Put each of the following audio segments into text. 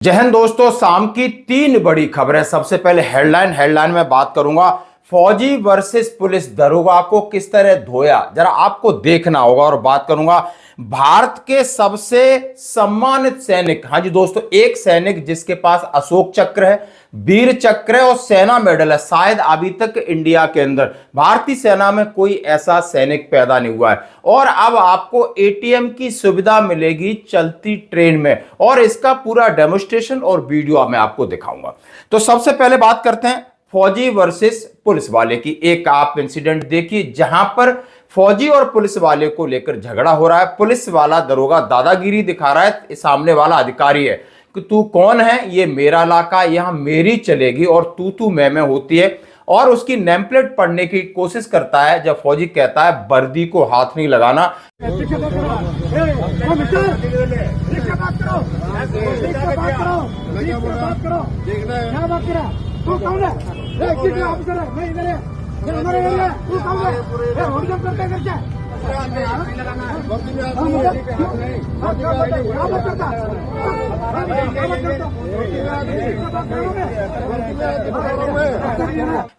जय हिंद दोस्तों, शाम की 3 बड़ी खबरें। सबसे पहले हेडलाइन में बात करूंगा, फौजी वर्सेस पुलिस दरोगा को किस तरह धोया, जरा आपको देखना होगा। और बात करूंगा भारत के सबसे सम्मानित सैनिक, हाँ जी दोस्तों, एक सैनिक जिसके पास अशोक चक्र है, वीर चक्र है और सेना मेडल है। शायद अभी तक इंडिया के अंदर भारतीय सेना में कोई ऐसा सैनिक पैदा नहीं हुआ है। और अब आपको एटीएम की सुविधा मिलेगी चलती ट्रेन में, और इसका पूरा डेमोस्ट्रेशन और वीडियो मैं आपको दिखाऊंगा। तो सबसे पहले बात करते हैं फौजी वर्सेस पुलिस वाले की। एक आप इंसिडेंट देखिए जहां पर फौजी और पुलिस वाले को लेकर झगड़ा हो रहा है। पुलिस वाला दरोगा दादागिरी दिखा रहा है, सामने वाला अधिकारी है कि तू कौन है, ये मेरा इलाका, यहां मेरी चलेगी, और तू मैं होती है। और उसकी नेम प्लेट पढ़ने की कोशिश करता है जब फौजी कहता है वर्दी को हाथ नहीं लगाना।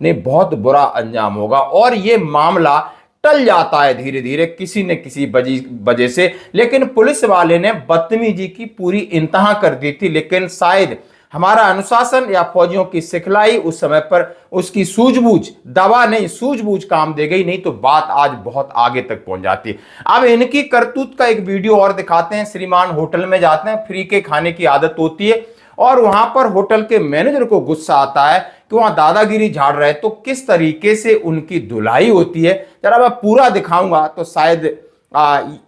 नहीं, बहुत बुरा अंजाम होगा। और ये मामला टल जाता है धीरे धीरे किसी न किसी वजह से, लेकिन पुलिस वाले ने बदतमीजी की पूरी इंतहा कर दी थी। लेकिन शायद हमारा अनुशासन या फौजियों की सिखलाई उस समय पर उसकी सूझबूझ, दवा नहीं सूझबूझ काम दे गई, नहीं तो बात आज बहुत आगे तक पहुंच जाती। अब इनकी करतूत का एक वीडियो और दिखाते हैं। श्रीमान होटल में जाते हैं, फ्री के खाने की आदत होती है, और वहां पर होटल के मैनेजर को गुस्सा आता है कि वहां दादागिरी झाड़ रहे, तो किस तरीके से उनकी धुलाई होती है जरा मैं पूरा दिखाऊंगा। तो शायद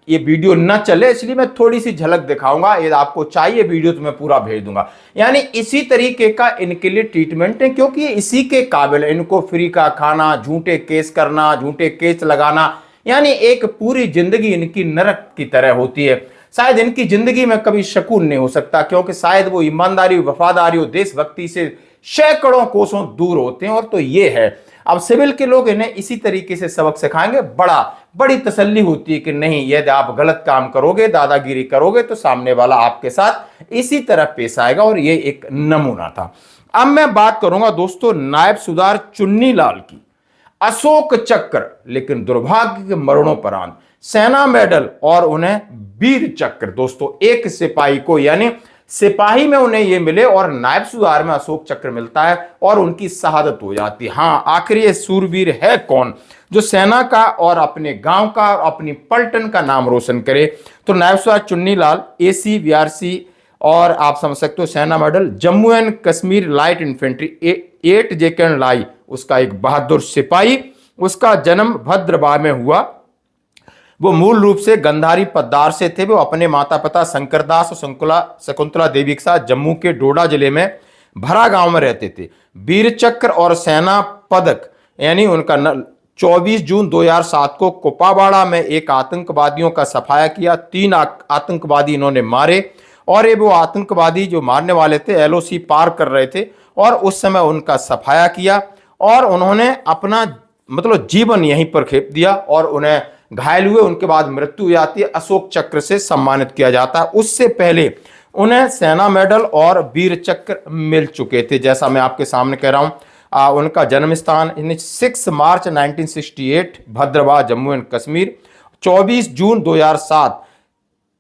ये वीडियो न चले, इसलिए मैं थोड़ी सी झलक दिखाऊंगा। ये आपको चाहिए वीडियो तो मैं पूरा भेज दूंगा। यानी इसी तरीके का इनके लिए ट्रीटमेंट है, क्योंकि ये इसी के काबिल है। इनको फ्री का खाना, झूठे केस करना, झूठे केस लगाना, यानी एक पूरी जिंदगी इनकी नरक की तरह होती है। शायद इनकी जिंदगी में कभी सुकून नहीं हो सकता, क्योंकि शायद वो ईमानदारी, वफादारी और देशभक्ति से सैकड़ों कोसों दूर होते हैं। और तो ये है, अब सिविल के लोग इन्हें इसी तरीके से सबक सिखाएंगे। बड़ी तसल्ली होती है कि नहीं, यदि आप गलत काम करोगे, दादागिरी करोगे, तो सामने वाला आपके साथ इसी तरह पेश आएगा। और ये एक नमूना था। अब मैं बात करूंगा दोस्तों नायब सूबेदार चुन्नीलाल की। अशोक चक्र, लेकिन दुर्भाग्य के मरणोपरांत सेना मेडल और उन्हें वीर चक्र। दोस्तों एक सिपाही को, यानी सिपाही में उन्हें यह मिले और नायब सूबेदार में अशोक चक्र मिलता है और उनकी शहादत हो जाती है। हाँ, आखिर ये सूरवीर है कौन जो सेना का और अपने गांव का और अपनी पलटन का नाम रोशन करे? तो नायब सूबेदार चुन्नीलाल, AC VRC, और आप समझ सकते हो सेना medal, Jammu and Kashmir light infantry 8 जेकन लाई, उसका एक बहादुर सिपाही। उसका जन्म भद्रवाह में हुआ। वो मूल रूप से गंधारी पद्दार से थे। वो अपने माता पिता शंकरदास और शकुंतला देवी के साथ जम्मू के डोडा जिले में भरा गांव में रहते थे। वीर चक्र और सेना पदक, यानी उनका 24 जून 2007 को कुपावाड़ा में एक आतंकवादियों का सफाया किया। 3 आतंकवादी इन्होंने मारे, और ये वो आतंकवादी जो मारने वाले थे LOC पार कर रहे थे, और उस समय उनका सफाया किया। और उन्होंने अपना मतलब जीवन यहीं पर खेप दिया, और उन्हें घायल हुए, उनके बाद मृत्यु हो जाती है। अशोक चक्र से सम्मानित किया जाता है। उससे पहले उन्हें सेना मेडल और वीर चक्र मिल चुके थे। जैसा मैं आपके सामने कह रहा हूं, उनका जन्म स्थान 6 March 1968 Bhaderwah, Jammu and Kashmir. 24 June 2007,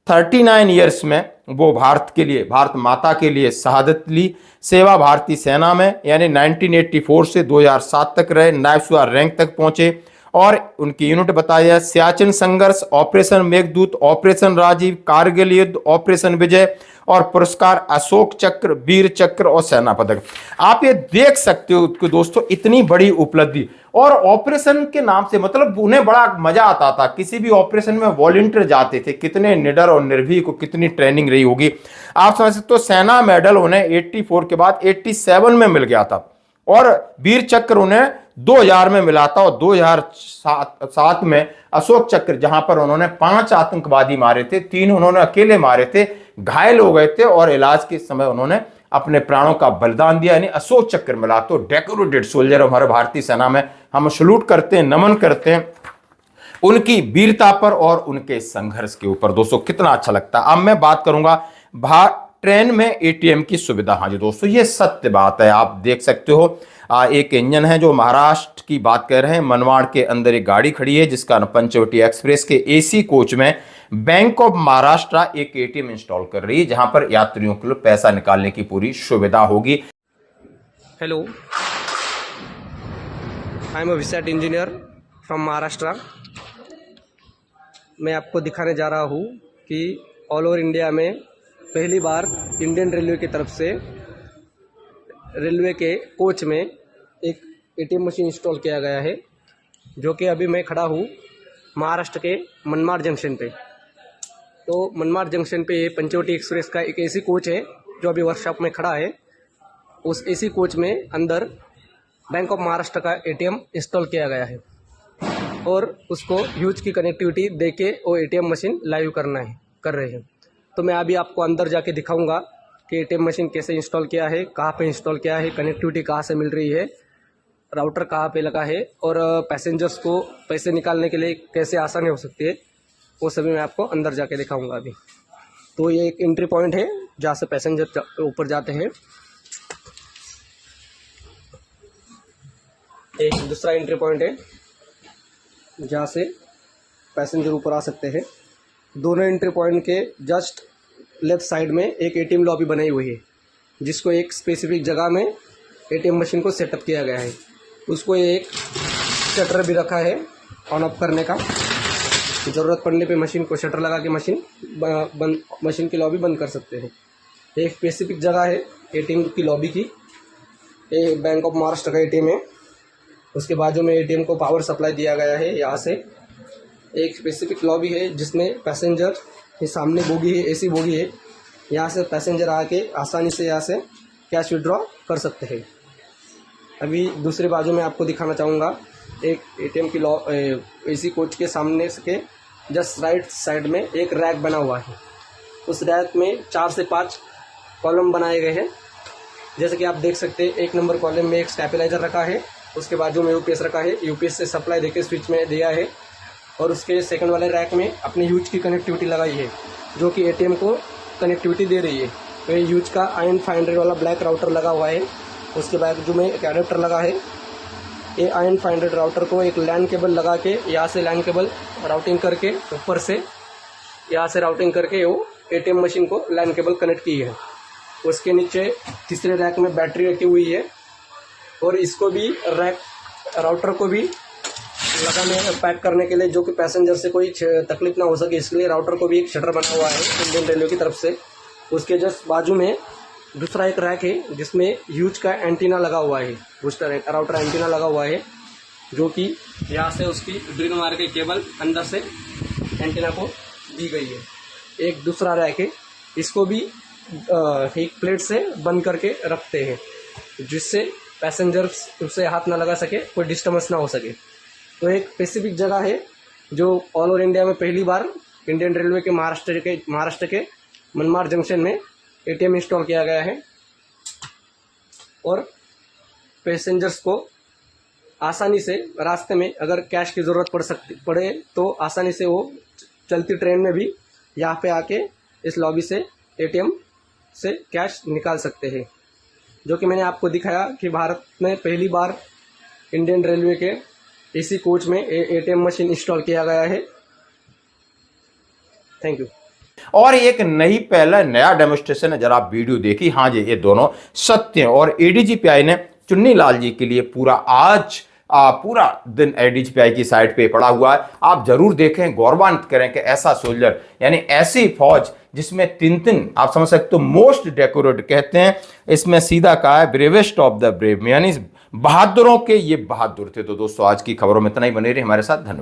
39 years में वो भारत के लिए, भारत माता के लिए शहादत ली। सेवा भारतीय सेना में, यानी 1984 से 2007 तक रहे। नायब सूबेदार रैंक तक पहुंचे, और उनकी यूनिट बताया सियाचिन संघर्ष, ऑपरेशन मेघदूत, ऑपरेशन राजीव, कारगिल युद्ध, ऑपरेशन विजय, और पुरस्कार अशोक चक्र, वीर चक्र और सेना पदक। आप ये देख सकते हो कि दोस्तों इतनी बड़ी उपलब्धि, और ऑपरेशन के नाम से मतलब उन्हें बड़ा मजा आता था। किसी भी ऑपरेशन में वॉलंटियर जाते थे। कितने निडर और निर्भीक को कितनी ट्रेनिंग रही होगी, आप समझ सकते हो। सेना मेडल उन्हें 84 के बाद 87 में मिल गया था, और वीर चक्र उन्हें 2000 में मिला था। और 2007 में अशोक चक्र, जहां पर उन्होंने 5 आतंकवादी मारे थे, 3 उन्होंने अकेले मारे थे, घायल हो गए थे, और इलाज के समय उन्होंने अपने प्राणों का बलिदान दिया, यानी अशोक चक्र मिला। तो डेकोरेटेड सोल्जर हमारे भारतीय सेना में हम सलूट करते हैं, नमन करते हैं। उनकी वीरता पर और उनके संघर्ष के ऊपर दोस्तों कितना अच्छा लगता है। अब मैं बात करूंगा ट्रेन में एटीएम की सुविधा। हाँ जी दोस्तों, ये सत्य बात है। आप देख सकते हो एक इंजन है जो महाराष्ट्र की बात कर रहे हैं, मनमाड़ के अंदर एक गाड़ी खड़ी है जिसका पंचवटी एक्सप्रेस के एसी कोच में बैंक ऑफ महाराष्ट्र एक एटीएम इंस्टॉल कर रही है जहां पर यात्रियों के लिए पैसा निकालने की पूरी सुविधा होगी। Hello, I am a VSAT engineer from Maharashtra. मैं आपको दिखाने जा रहा हूँ कि ऑल ओवर इंडिया में पहली बार इंडियन रेलवे की तरफ से रेलवे के कोच में एक एटीएम मशीन इंस्टॉल किया गया है, जो कि अभी मैं खड़ा हूँ महाराष्ट्र के मनमाड़ जंक्शन पे। तो मनमाड़ जंक्शन पे ये पंचवटी एक्सप्रेस का एक एसी कोच है जो अभी वर्कशॉप में खड़ा है। उस एसी कोच में अंदर बैंक ऑफ महाराष्ट्र का एटीएम इंस्टॉल किया गया है और उसको ह्यूज की कनेक्टिविटी देके वो एटीएम मशीन लाइव कर रहे हैं। तो मैं अभी आपको अंदर जाके दिखाऊंगा कि एटीएम मशीन कैसे इंस्टॉल किया है, कहाँ पे इंस्टॉल किया है, कनेक्टिविटी कहाँ से मिल रही है, राउटर कहाँ पे लगा है और पैसेंजर्स को पैसे निकालने के लिए कैसे आसानी हो सकती है, वो सभी मैं आपको अंदर जाके दिखाऊंगा अभी। तो ये एक एंट्री पॉइंट है जहाँ से पैसेंजर ऊपर जाते हैं। एक दूसरा एंट्री पॉइंट है जहाँ से पैसेंजर ऊपर आ सकते हैं। दोनों एंट्री पॉइंट के जस्ट लेफ्ट साइड में एक एटीएम लॉबी बनाई हुई है जिसको एक स्पेसिफिक जगह में एटीएम मशीन को सेटअप किया गया है। उसको एक शटर भी रखा है ऑन ऑफ करने का, ज़रूरत पड़ने पे मशीन को शटर लगा के मशीन की लॉबी बंद कर सकते हैं। एक स्पेसिफिक जगह है एटीएम की लॉबी की, ये बैंक ऑफ महाराष्ट्र का एटीएम है। उसके बाजू में एटीएम को पावर सप्लाई दिया गया है। यहाँ से एक स्पेसिफिक लॉबी है जिसमें पैसेंजर, ये सामने बोगी है, एसी बोगी है, यहाँ से पैसेंजर आके आसानी से यहाँ से कैश विड्रॉ कर सकते हैं। अभी दूसरे बाजू में आपको दिखाना चाहूँगा एक एटीएम की एसी कोच के सामने के जस्ट राइट साइड में एक रैक बना हुआ है। उस रैक में 4 से 5 कॉलम बनाए गए हैं। जैसे कि आप देख सकते हैं, 1 नंबर कॉलम में एक स्टेबलाइजर रखा है, उसके बाजू में यूपीएस रखा है, यूपीएस से सप्लाई देके स्विच में दिया है और उसके सेकंड वाले रैक में अपनी यूज की कनेक्टिविटी लगाई है जो कि एटीएम को कनेक्टिविटी दे रही है। तो ये यूज का IN 500 वाला ब्लैक राउटर लगा हुआ है। उसके बाजू में एक एडेप्टर लगा है। ये IN 500 राउटर को एक लैन केबल लगा के यहाँ से लैन केबल राउटिंग करके ऊपर से यहाँ से राउटिंग करके वो एटीएम मशीन को लैन केबल कनेक्ट की है। उसके नीचे तीसरे रैक में बैटरी रखी हुई है और इसको भी राउटर को भी लगाने पैक करने के लिए, जो कि पैसेंजर से कोई तकलीफ ना हो सके, इसके लिए राउटर को भी एक शटर बना हुआ है इंडियन रेलवे की तरफ से। उसके जस्ट बाजू में दूसरा एक रैक है जिसमें ह्यूज का एंटीना लगा हुआ है, बूस्टर राउटर एंटीना लगा हुआ है, जो कि यहाँ से उसकी ड्रिल मार के केबल अंदर से एंटीना को दी गई है। एक दूसरा रैक है, इसको भी एक प्लेट से बंद करके रखते हैं जिससे पैसेंजर उससे हाथ ना लगा सके, कोई डिस्टर्बेंस ना हो सके। तो एक स्पेसिफिक जगह है जो ऑल ओवर इंडिया में पहली बार इंडियन रेलवे के महाराष्ट्र के मनमाड़ जंक्शन में एटीएम इंस्टॉल किया गया है और पैसेंजर्स को आसानी से रास्ते में अगर कैश की ज़रूरत पड़े तो आसानी से वो चलती ट्रेन में भी यहाँ पे आके इस लॉबी से एटीएम से कैश निकाल सकते हैं। जो कि मैंने आपको दिखाया कि भारत में पहली बार इंडियन रेलवे के एसी कोच में एटीएम मशीन इंस्टॉल किया गया है। Thank you. और एक नया डेमोस्ट्रेशन है, जरा आप वीडियो देखी। हाँ जी, ये दोनों सत्य हैं। और एडीजीपीआई ने चुन्नी लाल जी के लिए पूरा दिन एडीजीपीआई की साइट पे पड़ा हुआ है। आप जरूर देखें, गौरवान्वित करें कि ऐसा सोल्जर, यानी ऐसी फौज जिसमें 3 आप समझ सकते हो मोस्ट डेकोरेटेड कहते हैं, इसमें सीधा कहा है ब्रेवेस्ट ऑफ द ब्रेव, यानी बहादुरों के ये बहादुर थे। तो दोस्तों आज की खबरों में इतना ही, बने रहे हमारे साथ। धन्यवाद।